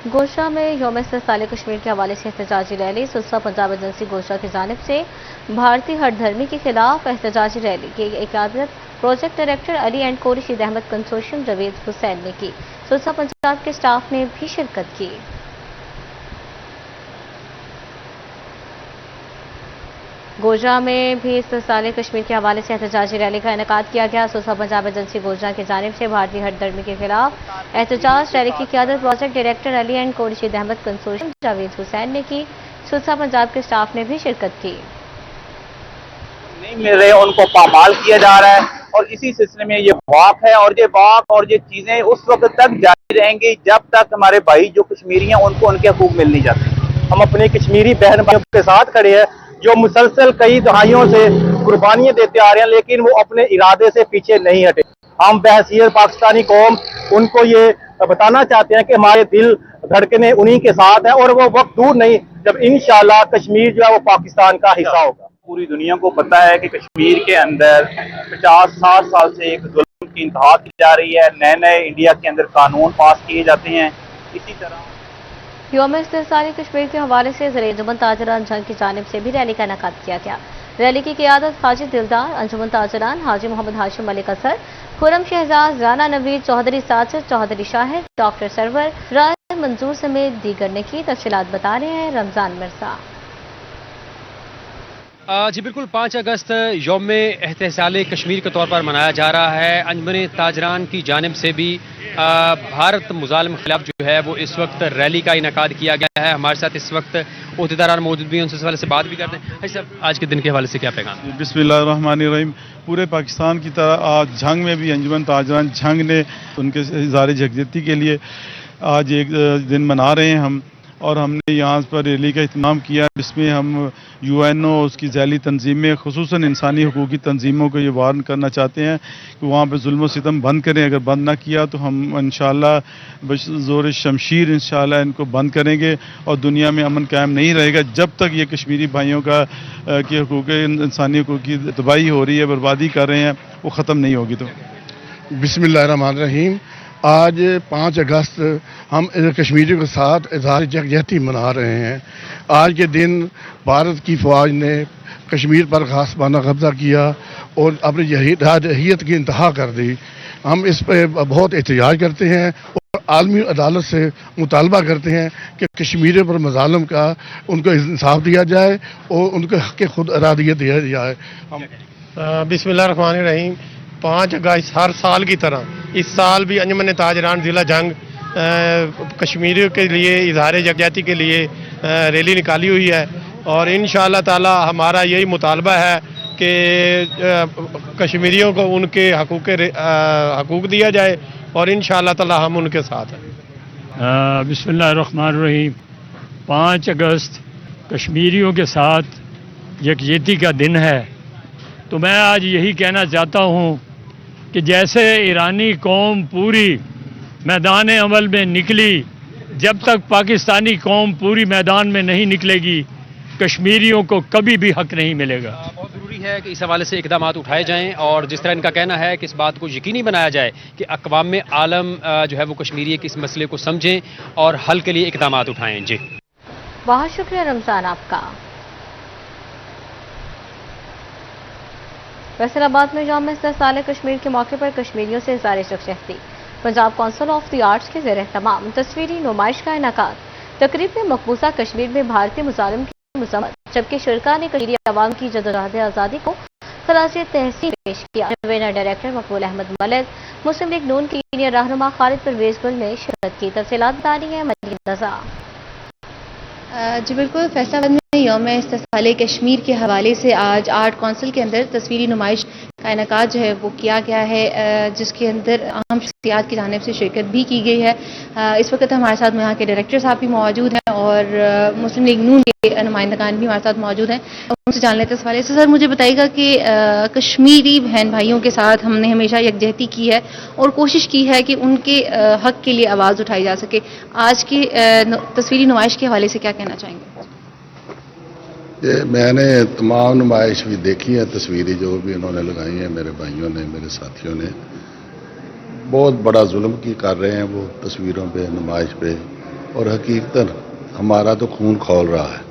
گوشہ میں یوم استحصال کشمیر کے حوالے سے احتجاجی ریلی سلسلہ پنجاب ایجنسی گوشہ کی جانب سے بھارتی ہر دھرمی کے خلاف احتجاجی ریلی کی قیادت پروجیکٹ ڈائریکٹر علی اینڈ کو رشید احمد کنسورشیم جاوید حسین نے کی۔ سلسلہ پنجاب کے سٹاف نے بھی شرکت کی۔ گوجرا میں بھی استحصال کشمیر کے حوالے سے احتجاجی ریلی کا انعقاد کیا گیا۔ سلسلہ پنجاب ایجنسی گوجرا کی جانب سے بھارتی ہر دھرمی کے خلاف احتجاج ریلی کی قیادت پروجیکٹ ڈائریکٹر علی اینڈ کو رشید احمد کنسورشیم جاوید حسین نے کی۔ سلسلہ پنجاب کے سٹاف نے بھی شرکت کی۔ نہیں مل رہے ان کو پامال کیا جا رہا ہے اور اسی سلسلے میں یہ واک ہے اور یہ واک اور یہ چیزیں اس وقت تک جاری رہیں گی جب تک ہمارے بھائی جو کشمیری ہیں ان کو ان کے حقوق مل نہیں جاتے۔ ہم اپنے کشمیری بہن بھائیوں کے ساتھ کھڑے ہیں جو مسلسل کئی دہائیوں سے قربانیاں دیتے آ رہے ہیں، لیکن وہ اپنے ارادے سے پیچھے نہیں ہٹے۔ ہم بحیثیت پاکستانی قوم ان کو یہ بتانا چاہتے ہیں کہ ہمارے دل دھڑکنے انہی کے ساتھ ہیں اور وہ وقت دور نہیں جب انشاءاللہ کشمیر جو ہے وہ پاکستان کا حصہ ہوگا۔ پوری دنیا کو پتہ ہے کہ کشمیر کے اندر 50-60 سال سے ایک ظلم کی انتہا کی جا رہی ہے، نئے نئے انڈیا کے اندر قانون پاس کیے جاتے ہیں۔ اسی طرح یوم استحصال کشمیر کے حوالے سے زیر انجمن تاجران جھنگ کی جانب سے بھی ریلی کا انعقاد کیا گیا۔ ریلی کی قیادت حاجی دلدار، انجمن تاجران حاجی محمد ہاشم ملک اظہر، خرم شہزاد، رانا نوید، چودھری ساجد، چودھری شاہد، ڈاکٹر سرور، رائے منظور سمیت دیگر نے کی۔ تفصیلات بتا رہے ہیں رمضان مرزا۔ جی بالکل 5 اگست یوم استحصال کشمیر کے طور پر منایا جا رہا ہے۔ انجمن تاجران کی جانب سے بھی بھارت مظالم کے خلاف جو ہے وہ اس وقت ریلی کا انعقاد کیا گیا ہے۔ ہمارے ساتھ اس وقت عہدیداران موجود بھی ہیں، ان سے اس حوالے سے بات بھی کرتے ہیں۔ صاحب آج کے دن کے حوالے سے کیا پیغام؟ بسم اللہ الرحمن الرحیم۔ پورے پاکستان کی طرح آج جھنگ میں بھی انجمن تاجران جھنگ نے ان کے اظہار یکجہتی کے لیے آج ایک دن منا رہے ہیں اور ہم نے یہاں پر ریلی کا اہتمام کیا جس میں ہم UNO اس کی ذیلی تنظیمیں خصوصاً انسانی حقوقی تنظیموں کو یہ وارن کرنا چاہتے ہیں کہ وہاں پہ ظلم و ستم بند کریں۔ اگر بند نہ کیا تو ہم انشاءاللہ بزور شمشیر انشاءاللہ ان کو بند کریں گے اور دنیا میں امن قائم نہیں رہے گا جب تک یہ کشمیری بھائیوں کا کہ حقوق انسانی حقوق کی تباہی ہو رہی ہے، بربادی کر رہے ہیں، وہ ختم نہیں ہوگی۔ تو بسم اللہ الرحمن الرحیم۔ آج 5 اگست ہم کشمیریوں کے ساتھ اظہار یکجہتی منا رہے ہیں۔ آج کے دن بھارت کی فوج نے کشمیر پر غاصبانہ قبضہ کیا اور اپنی جارحیت کی انتہا کر دی۔ ہم اس پہ بہت احتجاج کرتے ہیں اور عالمی عدالت سے مطالبہ کرتے ہیں کہ کشمیریوں پر مظالم کا ان کو انصاف دیا جائے اور ان کو حق خود ارادیت دیا جائے۔ بسم اللہ الرحمن الرحیم۔ 5 اگست ہر سال کی طرح اس سال بھی انجمن تاجران ضلع جھنگ کشمیریوں کے لیے اظہار یکجہتی کے لیے ریلی نکالی ہوئی ہے اور انشاءاللہ تعالی ہمارا یہی مطالبہ ہے کہ کشمیریوں کو ان کے حقوق دیا جائے اور انشاءاللہ تعالی ہم ان کے ساتھ ہیں۔ بسم اللہ الرحمن الرحیم۔ 5 اگست کشمیریوں کے ساتھ یکجہتی کا دن ہے، تو میں آج یہی کہنا چاہتا ہوں کہ جیسے ایرانی قوم پوری میدان عمل میں نکلی، جب تک پاکستانی قوم پوری میدان میں نہیں نکلے گی کشمیریوں کو کبھی بھی حق نہیں ملے گا۔ بہت ضروری ہے کہ اس حوالے سے اقدامات اٹھائے جائیں اور جس طرح ان کا کہنا ہے کہ اس بات کو یقینی بنایا جائے کہ اقوام عالم جو ہے وہ کشمیری کے اس مسئلے کو سمجھیں اور حل کے لیے اقدامات اٹھائیں۔ جی بہت شکریہ رمضان آپ کا۔ فیصل آباد میں یوم استحصال کشمیر کے موقع پر کشمیریوں سے اظہار یکجہتی، Punjab council of the arts کے زیر اہتمام تصویری نمائش کا انعقاد۔ تقریب میں مقبوضہ کشمیر میں بھارتی مظالم کی مذمت، جبکہ شرکاء نے کشمیری عوام کی جدوجہد آزادی کو خراج تحسین پیش کیا۔ کنوینر ڈائریکٹر مقبول احمد ملک، مسلم لیگ نون کی سینئر رہنما خالد پرویز گل نے شرکت کی۔ تفصیلات بتا رہی ہیں مدینہ رضا۔ جی بالکل، فیصل آباد میں یوم استحصال کشمیر کے حوالے سے آج آرٹ کونسل کے اندر تصویری نمائش کا انعقاد جو ہے وہ کیا گیا ہے، جس کے اندر اہم شخصیات کی جانب سے شرکت بھی کی گئی ہے۔ اس وقت ہمارے ساتھ یہاں کے ڈائریکٹر صاحب بھی موجود ہیں اور مسلم لیگ نون کے نمائندگان بھی ہمارے ساتھ موجود ہیں، ان سے جان لیتے ہیں اس حوالے سے۔ سر مجھے بتائیے گا کہ کشمیری بہن بھائیوں کے ساتھ ہم نے ہمیشہ یکجہتی کی ہے اور کوشش کی ہے کہ ان کے حق کے لیے آواز اٹھائی جا سکے، آج کی تصویری نمائش کے حوالے سے کیا کہنا چاہیں گے؟ میں نے تمام نمائش بھی دیکھی ہے، تصویری جو بھی انہوں نے لگائی ہیں میرے بھائیوں نے، میرے ساتھیوں نے، بہت بڑا ظلم کی کر رہے ہیں وہ تصویروں پہ، نمائش پہ۔ اور حقیقتاً ہمارا تو خون کھول رہا ہے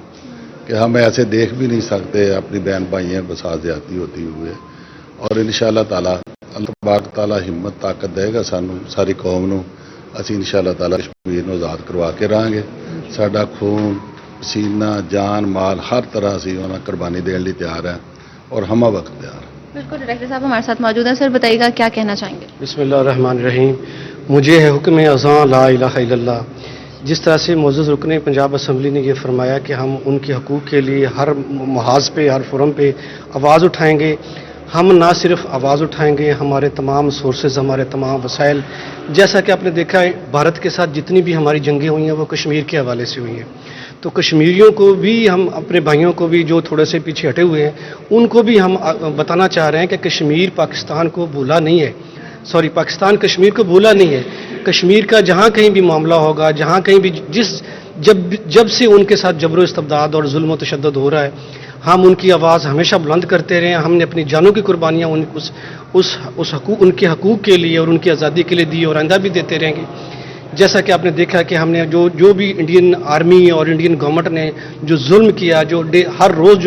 کہ ہم ایسے دیکھ بھی نہیں سکتے اپنی بہن بھائیوں کے ساتھ زیادتی ہوتی ہوئے. اور انشاءاللہ تعالی اللہ تبارک تعالی ہمت طاقت دے گا سانو ساری قوم نو. اسی انشاءاللہ تعالی کشمیر نو آزاد کروا کے رہاں گے. ساڈا خون پسینہ جان مال ہر طرح سے انہاں قربانی دین لی تیار ہے اور ہمہ وقت تیار ہے. بالکل ڈائریکٹر صاحب ہمارے ساتھ موجود ہیں. سر بتائیے گا کیا کہنا چاہیں گے؟ بسم اللہ الرحمن الرحیم. مجھے ہے حکم اذاں لا الہ الا اللہ. جس طرح سے معزز رکن پنجاب اسمبلی نے یہ فرمایا کہ ہم ان کے حقوق کے لیے ہر محاذ پہ ہر فورم پہ آواز اٹھائیں گے. ہم نہ صرف آواز اٹھائیں گے، ہمارے تمام سورسز ہمارے تمام وسائل، جیسا کہ آپ نے دیکھا ہے بھارت کے ساتھ جتنی بھی ہماری جنگیں ہوئی ہیں وہ کشمیر کے حوالے سے ہوئی ہیں. تو کشمیریوں کو بھی ہم اپنے بھائیوں کو بھی جو تھوڑے سے پیچھے ہٹے ہوئے ہیں ان کو بھی ہم بتانا چاہ رہے ہیں کہ کشمیر پاکستان کو بھولا نہیں ہے. پاکستان کشمیر کو بھولا نہیں ہے. کشمیر کا جہاں کہیں بھی معاملہ ہوگا، جہاں کہیں بھی جب سے ان کے ساتھ جبر و استبداد اور ظلم و تشدد ہو رہا ہے، ہم ان کی آواز ہمیشہ بلند کرتے رہے ہیں. ہم نے اپنی جانوں کی قربانیاں ان کے حقوق کے لیے اور ان کی آزادی کے لیے دی اور آئندہ بھی دیتے رہیں گے. جیسا کہ آپ نے دیکھا کہ ہم نے جو بھی انڈین آرمی اور انڈین گورنمنٹ نے جو ظلم کیا، جو ہر روز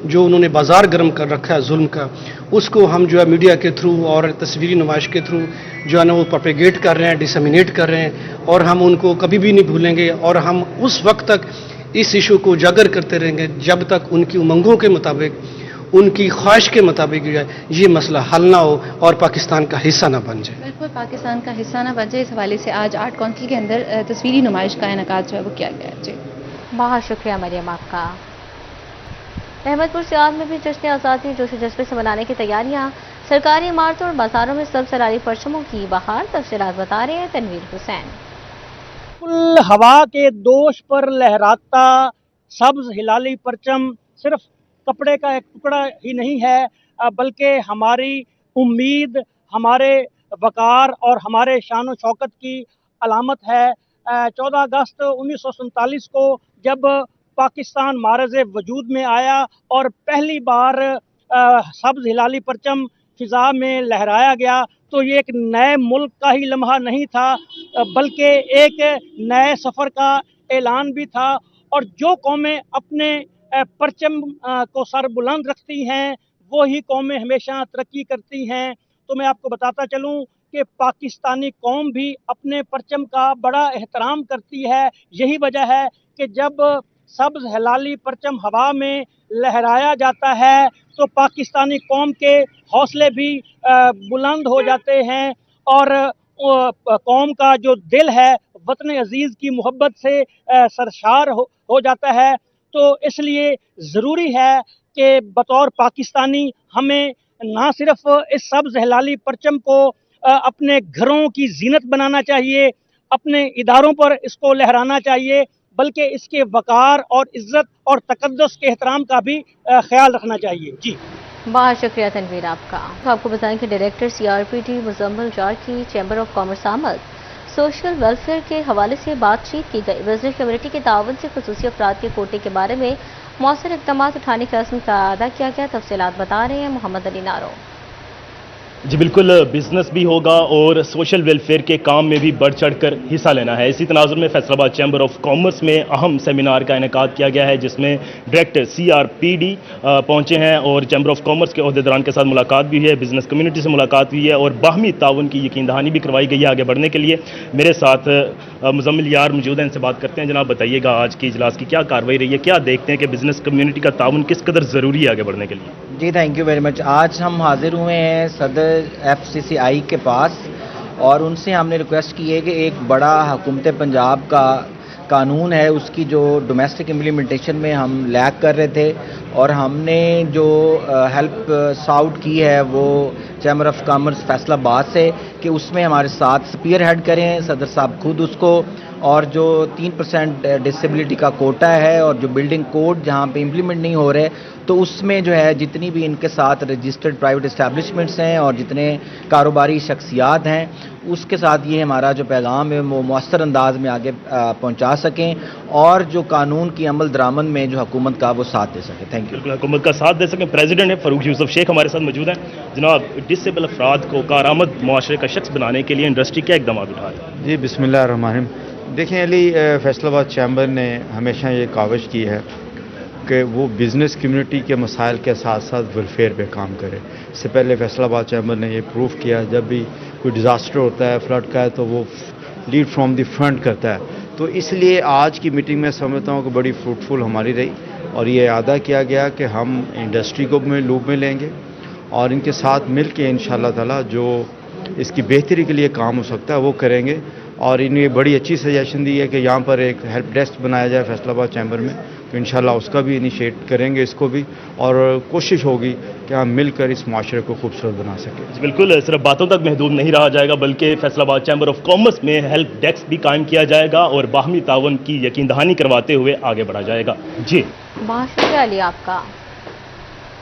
جو انہوں نے بازار گرم کر رکھا ہے ظلم کا، اس کو ہم جو ہے میڈیا کے تھرو اور تصویری نمائش کے تھرو جو ہے نا وہ پروپیگیٹ کر رہے ہیں، ڈسمینیٹ کر رہے ہیں. اور ہم ان کو کبھی بھی نہیں بھولیں گے اور ہم اس وقت تک اس ایشو کو اجاگر کرتے رہیں گے جب تک ان کی امنگوں کے مطابق، ان کی خواہش کے مطابق جو ہے یہ مسئلہ حل نہ ہو اور پاکستان کا حصہ نہ بن جائے. بالکل پاکستان کا حصہ نہ بن جائے، اس حوالے سے آج آرٹ کونسل کے اندر تصویری نمائش کا انعقاد جو ہے وہ کیا گیا ہے. جی بہت شکریہ مریم آپ کا. احمد پور سیال میں بھی جشن آزادی جوش و جذبے سے منانے کی تیاریاں. سرکاری عمارتوں اور بازاروں میں سبز زرعی پرچموں کی بہار. تفصیلات بتا رہے ہیں تنویر حسین. بالکل ہوا کے دوش پر لہراتا سبز ہلالی پرچم صرف کپڑے کا ایک ٹکڑا ہی نہیں ہے بلکہ ہماری امید، ہمارے وقار اور ہمارے شان و شوکت کی علامت ہے. 14 اگست 1947 کو جب پاکستان معرض وجود میں آیا اور پہلی بار سبز ہلالی پرچم فضا میں لہرایا گیا تو یہ ایک نئے ملک کا ہی لمحہ نہیں تھا بلکہ ایک نئے سفر کا اعلان بھی تھا. اور جو قومیں اپنے پرچم کو سر بلند رکھتی ہیں وہی قومیں ہمیشہ ترقی کرتی ہیں. تو میں آپ کو بتاتا چلوں کہ پاکستانی قوم بھی اپنے پرچم کا بڑا احترام کرتی ہے. یہی وجہ ہے کہ جب سبز ہلالی پرچم ہوا میں لہرایا جاتا ہے تو پاکستانی قوم کے حوصلے بھی بلند ہو جاتے ہیں اور قوم کا جو دل ہے وطن عزیز کی محبت سے سرشار ہو جاتا ہے. تو اس لیے ضروری ہے کہ بطور پاکستانی ہمیں نہ صرف اس سبز ہلالی پرچم کو اپنے گھروں کی زینت بنانا چاہیے، اپنے اداروں پر اس کو لہرانا چاہیے، بلکہ اس کے وقار اور عزت اور تقدس کے احترام کا بھی خیال رکھنا چاہیے. جی بہت شکریہ تنویر آپ کا. آپ کو بتائیں کہ ڈائریکٹر CRPD مزمل جار کی چیمبر آف کامرس آمد. سوشل ویلفیئر کے حوالے سے بات چیت کی گئی. بزنس کمیونٹی کے تعاون سے خصوصی افراد کے کوٹے کے بارے میں مؤثر اقدامات اٹھانے کا عزم کا اعادہ کیا گیا. تفصیلات بتا رہے ہیں محمد علی نارو. جی بالکل، بزنس بھی ہوگا اور سوشل ویلفیئر کے کام میں بھی بڑھ چڑھ کر حصہ لینا ہے. اسی تناظر میں فیصل آباد چیمبر آف کامرس میں اہم سیمینار کا انعقاد کیا گیا ہے جس میں ڈائریکٹر CRPD پہنچے ہیں اور چیمبر آف کامرس کے عہدیداران کے ساتھ ملاقات بھی ہوئی ہے، بزنس کمیونٹی سے ملاقات ہوئی ہے اور باہمی تعاون کی یقین دہانی بھی کروائی گئی ہے آگے بڑھنے کے لیے. میرے ساتھ مزمل یار موجود ہیں، ان سے بات کرتے ہیں. جناب بتائیے گا آج کی اجلاس کی کیا کارروائی رہی ہے، کیا دیکھتے ہیں کہ بزنس کمیونٹی کا تعاون کس قدر ضروری ہے آگے بڑھنے کے لیے؟ جی تھینک یو ویری مچ. آج ہم حاضر ہوئے ہیں صدر FCCI کے پاس اور ان سے ہم نے ریکویسٹ کی ہے کہ ایک بڑا حکومت پنجاب کا قانون ہے اس کی جو ڈومیسٹک امپلیمنٹیشن میں ہم لیگ کر رہے تھے اور ہم نے جو ہیلپ ساؤٹ کی ہے وہ چیمبر آف کامرس فیصل آباد سے کہ اس میں ہمارے ساتھ سپیئر ہیڈ کریں صدر صاحب خود اس کو. اور جو 3% ڈسیبلٹی کا کوٹا ہے اور جو بلڈنگ کوڈ جہاں پہ امپلیمنٹ نہیں ہو رہے تو اس میں جو ہے جتنی بھی ان کے ساتھ رجسٹرڈ پرائیویٹ اسٹیبلشمنٹس ہیں اور جتنے کاروباری شخصیات ہیں اس کے ساتھ یہ ہمارا جو پیغام ہے وہ مؤثر انداز میں آگے پہنچا سکیں اور جو قانون کی عمل درآمد میں جو حکومت کا وہ ساتھ دے سکیں. Thank you. حکومت کا ساتھ دے سکیں. پریزیڈنٹ ہے فاروق یوسف شیخ ہمارے ساتھ موجود ہیں. جناب ڈسیبل افراد کو کارآمد معاشرے کا شخص بنانے کے لیے انڈسٹری کیا اقدامات اٹھا رہی ہے؟ جی بسم اللہ الرحمن الرحیم. دیکھیں علی، فیصل آباد چیمبر نے ہمیشہ یہ کاوش کی ہے کہ وہ بزنس کمیونٹی کے مسائل کے ساتھ ساتھ ویلفیئر پہ کام کرے. اس سے پہلے فیصل آباد چیمبر نے یہ پروف کیا، جب بھی کوئی ڈیزاسٹر ہوتا ہے، فلڈ کا ہے، تو وہ لیڈ فرام دی فرنٹ کرتا ہے. تو اس لیے آج کی میٹنگ میں سمجھتا ہوں کہ بڑی فروٹفل ہماری رہی، اور یہ اعادہ کیا گیا کہ ہم انڈسٹری کو بھی لوپ میں لیں گے اور ان کے ساتھ مل کے انشاءاللہ تعالی جو اس کی بہتری کے لیے کام ہو سکتا ہے وہ کریں گے. اور انہیں یہ بڑی اچھی سجیشن دی ہے کہ یہاں پر ایک ہیلپ ڈیسک بنایا جائے فیصل آباد چیمبر میں، تو انشاءاللہ اس کا بھی انیشیٹ کریں گے اس کو بھی، اور کوشش ہوگی کہ ہم مل کر اس معاشرے کو خوبصورت بنا سکیں. بالکل، صرف باتوں تک محدود نہیں رہا جائے گا بلکہ فیصل آباد چیمبر آف کامرس میں ہیلپ ڈیسک بھی قائم کیا جائے گا اور باہمی تعاون کی یقین دہانی کرواتے ہوئے آگے بڑھا جائے گا. جی بہت شکریہ علی آپ کا.